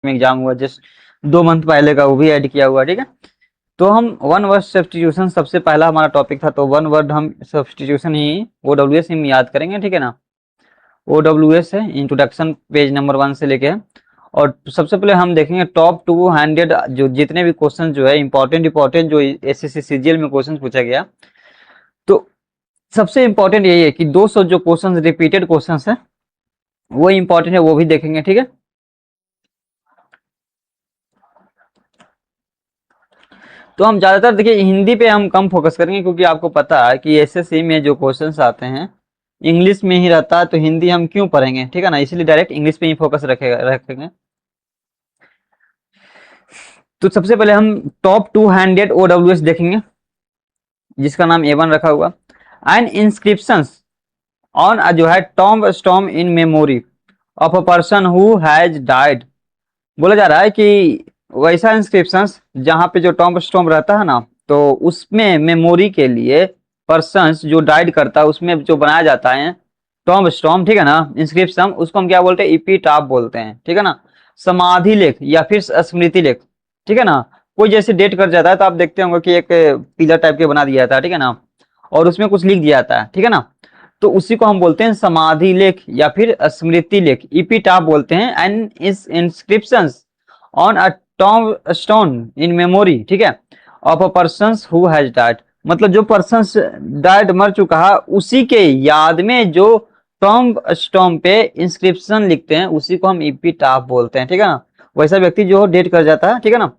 Exam हुआ just 2 month पहले का, वो भी ऐड किया हुआ, ठीक है। तो हम वन वर्ड सब्स्टिट्यूशन सबसे पहला हमारा टॉपिक था, तो वन वर्ड हम सब्स्टिट्यूशन ही OWS हम याद करेंगे, ठीक है ना। OWS है, इंट्रोडक्शन पेज नंबर 1 से लेके है। और सबसे पहले हम देखेंगे टॉप 200 जो जितने भी क्वेश्चन जो है इंपॉर्टेंट जो SSC CGL में क्वेश्चन पूछा गया, तो सबसे इंपॉर्टेंट यही है कि 200 जो क्वेश्चन रिपीटेड क्वेश्चन है वो इंपॉर्टेंट है, वो भी देखेंगे, ठीक है। तो हम ज्यादातर देखिए हिंदी पे हम कम फोकस करेंगे, क्योंकि आपको पता है कि SSC में जो क्वेश्चंस आते हैं इंग्लिश में ही रहता है, तो हिंदी हम क्यों पढ़ेंगे, ठीक है ना। इसलिए डायरेक्ट इंग्लिश पे ही फोकस रखेंगे। तो सबसे पहले हम टॉप 200 OWS देखेंगे, जिसका नाम A1 रखा हुआ। एंड इंस्क्रिप्शन ऑन जो है tomb storm in memory of a person who has died. बोला जा रहा है कि वैसा इंस्क्रिप्शन जहाँ पे जो टॉम्ब स्टॉम रहता है ना, तो उसमें मेमोरी के लिए पर्सन जो डाइड करता है उसमें जो बनाया जाता है टॉम्ब स्टॉम, ठीक है ना, इंस्क्रिप्शन, उसको हम क्या बोलते हैं, इपीटाफ बोलते हैं, ठीक है ना। समाधि लेख या फिर स्मृति लेख, ठीक है ना। कोई जैसे डेट कर जाता है तो आप देखते होंगे कि एक पिलर टाइप के बना दिया जाता है, ठीक है ना, और उसमें कुछ लिख दिया जाता है, ठीक है ना। तो उसी को हम बोलते हैं समाधि लेख या फिर स्मृति लेख, इपीटाफ बोलते हैं। एंड इस inscription on a tomb stone in memory, ठीक है, of a person who has died, मतलब जो पर्सन डाइड मर चुका है उसी के याद में जो टॉम्ब स्टोन पे इंस्क्रिप्शन लिखते हैं उसी को हम इपीटाफ बोलते हैं, ठीक है ना। वैसा व्यक्ति जो डेट कर जाता है, ठीक है ना,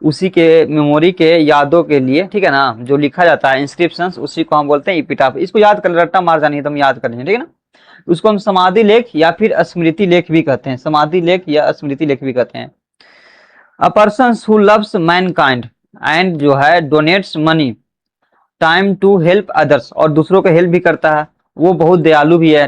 उसी के मेमोरी के यादों के लिए, ठीक है ना, जो लिखा जाता है इंस्क्रिप्शन, उसी को हम बोलते हैं इपीटाफ। इसको याद कर, रट्टा मार जानी एकदम याद करनी है, ठीक है ना। उसको हम समाधि लेख या फिर स्मृति लेख भी कहते हैं, समाधि लेख या स्मृति लेख भी कहते हैं। A person who loves mankind and जो है donates money time to help others, और दूसरों को हेल्प भी करता है, वो बहुत दयालु भी है, ठीक